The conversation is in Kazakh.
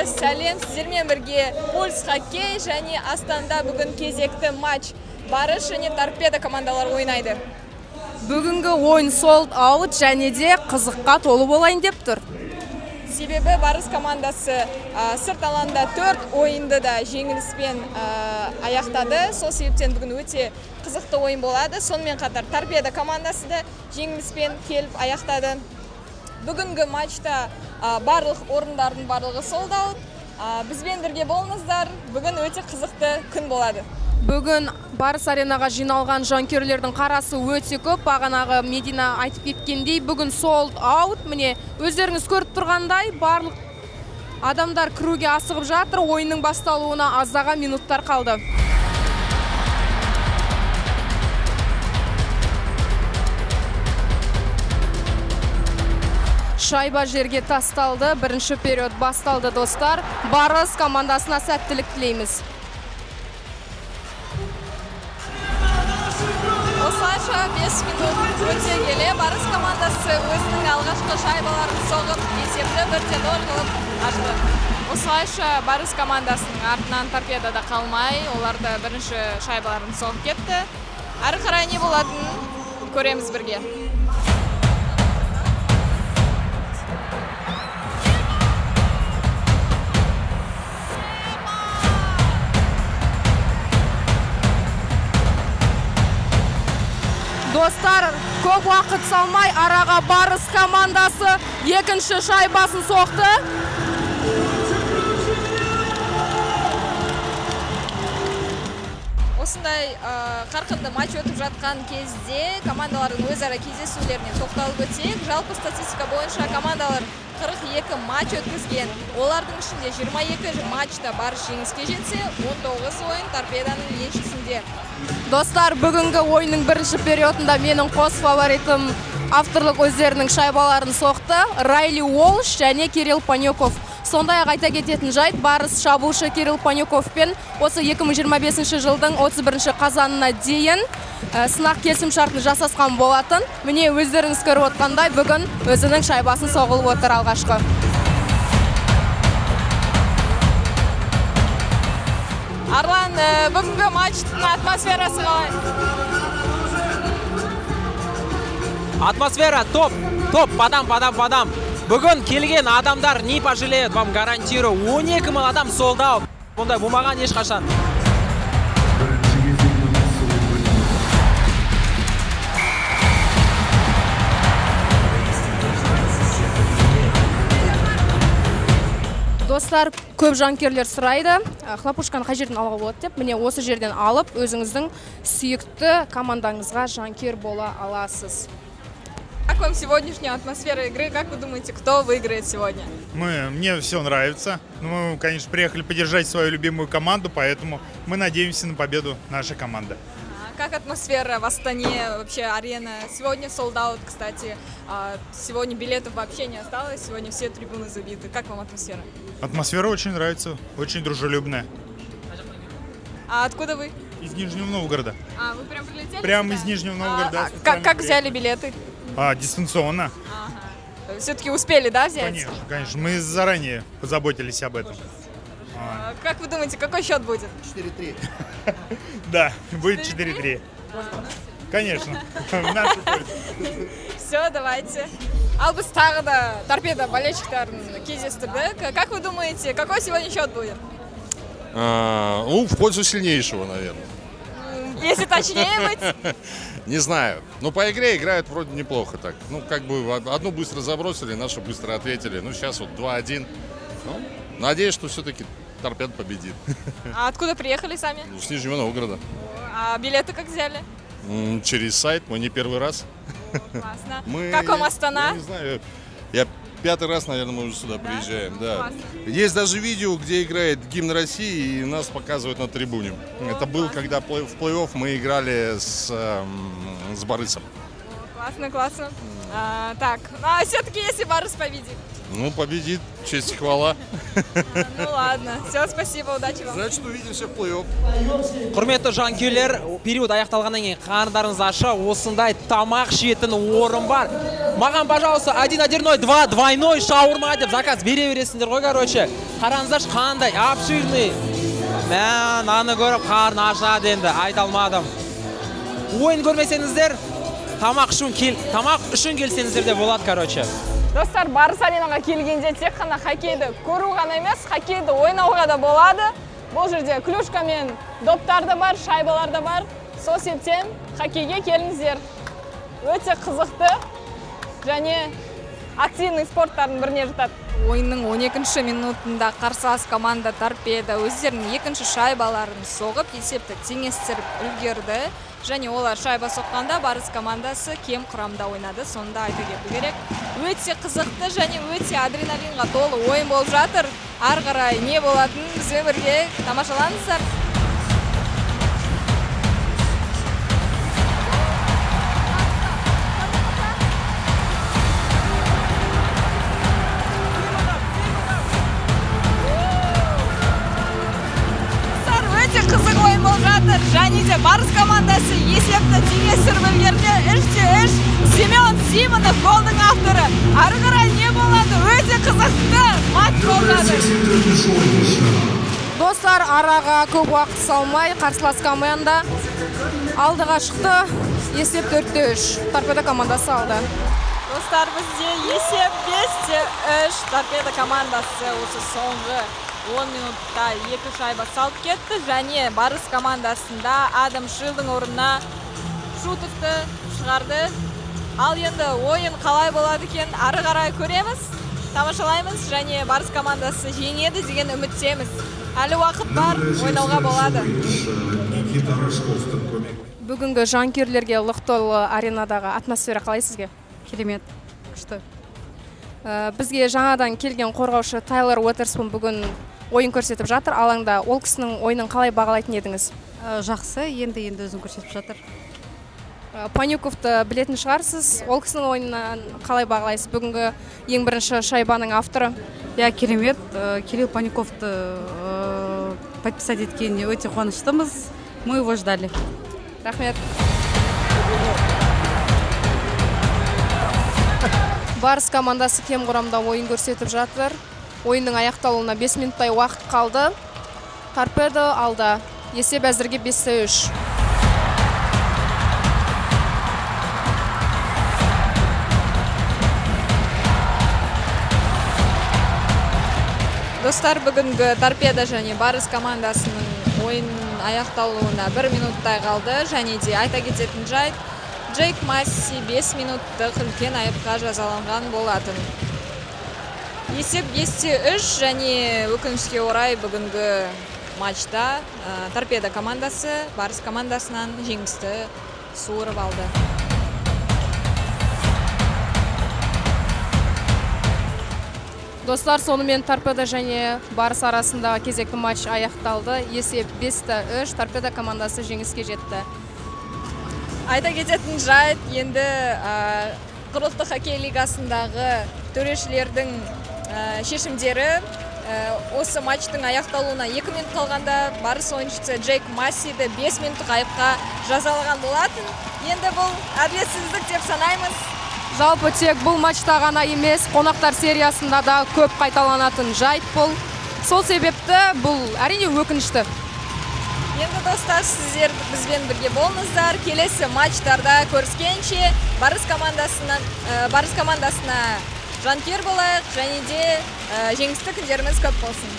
Армысыздар, сәлем, сіздермен бірге Пульс хоккей және Астанда бүгін кезекті матч Барыс және Торпедо командалар ойнайды. Бүгінгі ойын sold out және де қызыққа толы болайын деп тұр. Себебі Барыс командасы сырт алаңда 4 ойынды да жеңіліспен аяқтады. Сол себептен бүгін өте қызықты ойын болады. Сонымен қатар Торпедо командасы да жеңіліспен келіп аяқтады. Бүгінгі матчта барлық орындардың барлығы sold out. Бізбен бірге болыңыздар. Бүгін өте қызықты күн болады. Бүгін Барыс аренаға жиналған жанкүйерлердің қарасы өте көп. Бағанағы Медина айтып кеткендей, бүгін sold out. Міне, өздеріңіз көріп тұрғандай, барлық адамдар кіруге асығып жатыр. Ойынның басталуына аздаған минуттар қалды. Шайба жерге тасталды. Бірінші период басталды, достар. Барыс командасына сәттілік тілейміз. Осылайша 5 минут өте келе Барыс командасы өзінің алғашқы шайбаларын соғып, есепті 1-0 қылып ашты. Осылайша Барыс командасының артынан Торпедода қалмай, оларды бірінші шайбаларын соғып кетті. Әрі қарай не болатынын көреміз бірге. Достар, көп уақыт салмай араға Барыс командасы екінші шайбасын соқты. Осындай қарқынды матч өтіп жатқан кезде командалардың өзара кездесулеріне тоқталып өтсек, жалпы статистика бойынша командалар 42 матч өткізген. Олардың ішінде 22 матчта Барыс жеңіске жетсе, 19 ойын Торпедоның еншісінде. Достар, бүгінгі ойынның бірінші периодында менің қос фаворитім авторлық өздерінің шайбаларын соқты. Райли Уолш және Кирилл Панюков. Сондай айта кететін жайт, Барыс шабуылшы Кирилл Панюковпен осы 2025 жылдың 31 қазанына дейін сынақ келісім шартын жасасқан болатын. Міне өздеріңіз көріп отқандай, бүгін өзінің шайбасын соғылып отыр алғашқы. Арлан, бүгінгі матчтың атмосферасы қалай? Атмосфера топ, падам. Бүгін келген адамдар не пожалеют, вам гарантирую. 12 мың адам sold out. Бұндай болмаған ешқашан. Достар, көп жанкүйерлер сұрайды, хлопушканы қай жерден алуға болады деп. Міне осы жерден алып, өзіңіздің сүйікті командаңызға жанкүйер бола аласыз. Как вам сегодняшняя атмосфера игры? Как вы думаете, кто выиграет сегодня? Мне все нравится. Мы, конечно, приехали поддержать свою любимую команду, поэтому мы надеемся на победу нашей команды. Как атмосфера в Астане, вообще арена? Сегодня sold out, кстати. Сегодня билетов вообще не осталось, сегодня все трибуны забиты. Как вам атмосфера? Атмосфера очень нравится, очень дружелюбная. А откуда вы? Из Нижнего Новгорода. Вы прям прилетели? Прямо из Нижнего Новгорода. Как взяли билеты? Дистанционно. Все-таки успели, да, взять? Конечно. Мы заранее позаботились об этом. Как вы думаете, какой счет будет? 4-3. Да, будет 4-3. Конечно. Все, давайте. Албыс тағы да Торпедо болельщиктарын кездестірдік. Как вы думаете, какой сегодня счет будет? В пользу сильнейшего, наверное. Если точнее быть? Не знаю. Но по игре играют вроде неплохо так. Как бы одну быстро забросили, нашу быстро ответили. Сейчас вот 2-1. Надеюсь, что все-таки Торпедо победит. А откуда приехали сами? С Нижнего Новгорода. А билеты как взяли? Через сайт, мы не первый раз. Классно. Как вам Астана? Я не знаю. Я 5-й раз, наверное, мы уже сюда приезжаем. Да. Классно. Есть даже видео, где играет гимн России, и нас показывают на трибуне. Это был, когда в плей-офф мы играли с Барысом. Классно. Так, а все-таки если Барыс победит? Ну, победит, честь и хвала. Ну ладно, все, спасибо, удачи вам. Значит, увидимся в плей-офф. Құрметті жанкүйерлер, период аяқталғаннан кейін қарындарыңыз аша, осындай тамақ ішетін орын бар. Маған, пожалуйста, 1-1-0, 2 двойной шаурма деп заказ бере бересіңдер ғой, короче. Қараңыздаршы, қандай обширный. Мен аны көріп қарын ашады енді, айта алмадым. Ойын көрмесеңіздер, тамақ үшін келсеңіздер де болады, короче. Достар, Барыс аренаға келгенде тек қана хоккейді көру ғана емес, хоккейді ойнауға да болады. Бұл жерде клюшка мен доптар да бар, шайбалар да бар. Сол себептен хоккейге келіңіздер. Өте қызықты және активный спорттардың біріне жатады. Ойынның 12-ші минутында қарсылас команда Торпедо өздерінің екінші шайбаларын соғып, есепті теңестіріп үлгерді. Және олар шайба соққанда Барыс командасы кем құрамда ойнады, сонда айта кету керек. Өте қызықты және өте адреналинға толы ойын болып жатыр. Ары қарай не болатынын бізбен бірге тамашалаңыздар. Өте қызық ойын болып жатыр. Және де Барыс командасы есепті теңестіріп үлгерді. 3-3 Семен Симонов голдың авторы. Ары қарай не болады? Өте қызықты матч болып жатыр. Достар, араға көп уақыт салмай, қарсылас команда алдыға шықты. Есеп 4-3. Торпедо командасы алды. Достар, бізде есеп 5-3. Торпедо командасы осы соңғы 10 минутта 2 шайба салып кетті. Және Барыс командасында Адам Шилдың орнына Шутовты шығарды. Ал енді ойын қалай болады екен, ары қарай көреміз, тамашалаймыз және Барыс командасы жеңеді деген үміттеміз. Әлі уақыт бар, ойнауға болады. Бүгінгі жанкүйерлерге лық толы аренадағы атмосфера қалай сізге? Керемет, күшті. Бізге жаңадан келген қорғаушы Тайлер Уотерспун бүгін ойын көрсетіп жатыр. Алаңда ол кісінің ойынын қалай бағалайтын едіңіз? Жақсы, енді өзін көрсетіп жатыр. Панюковты білетін шығарсыз. Ол кісінің ойынын қалай бағалайсыз? Бүгінгі ең бірінші шайбаның авторы. Керемет, Кирилл Панюковты подписать еткеніне өте қуаныштымыз. Мы его ждали. Рахмет. Барыс командасы кем құрамда ойын көрсетіп жатыр. Ойынның аяқталуына 5 минуттай уақыт қалды. Торпедо алда. Есеп әзірге 5-3. Достар, бүгінгі Торпедо және Барыс командасының ойынның аяқталуына 1 минуттай қалды. Және де айта кететін жайт, Джейк Масси 5 минуттық үлкен айыпқа жазаланған болатын. Есеп 5-3 және өкінішке орай бүгінгі матчта Торпедо командасы Барыс командасынан жеңісті суырып алды. Достар, сонымен Торпедо және Барыс арасындағы кезекті матч аяқталды. Есеп 5-3, Торпедо командасы жеңіске жетті. Айта кететін жайт, енді құрлықтық хоккей лигасындағы төрешілердің шешімдері осы матчтың аяқталуына 2 минут қалғанда Барыс ойыншысы Джейк Массиді 5 минуттық айыпқа жазалаған болатын. Енді бұл әділетсіздік деп санаймыз. Жалпы тек бұл матчта ғана емес, қонақтар сериясында да көп қайталанатын жайт бұл. Сол себепті бұл әрине өкінішті. Енді достар, сіздер бізбен бірге болыңыздар. Келесі матчтарда көріскенше Барыс командасына жанкүйер болайық және де жеңісті күндеріміз көп болсын.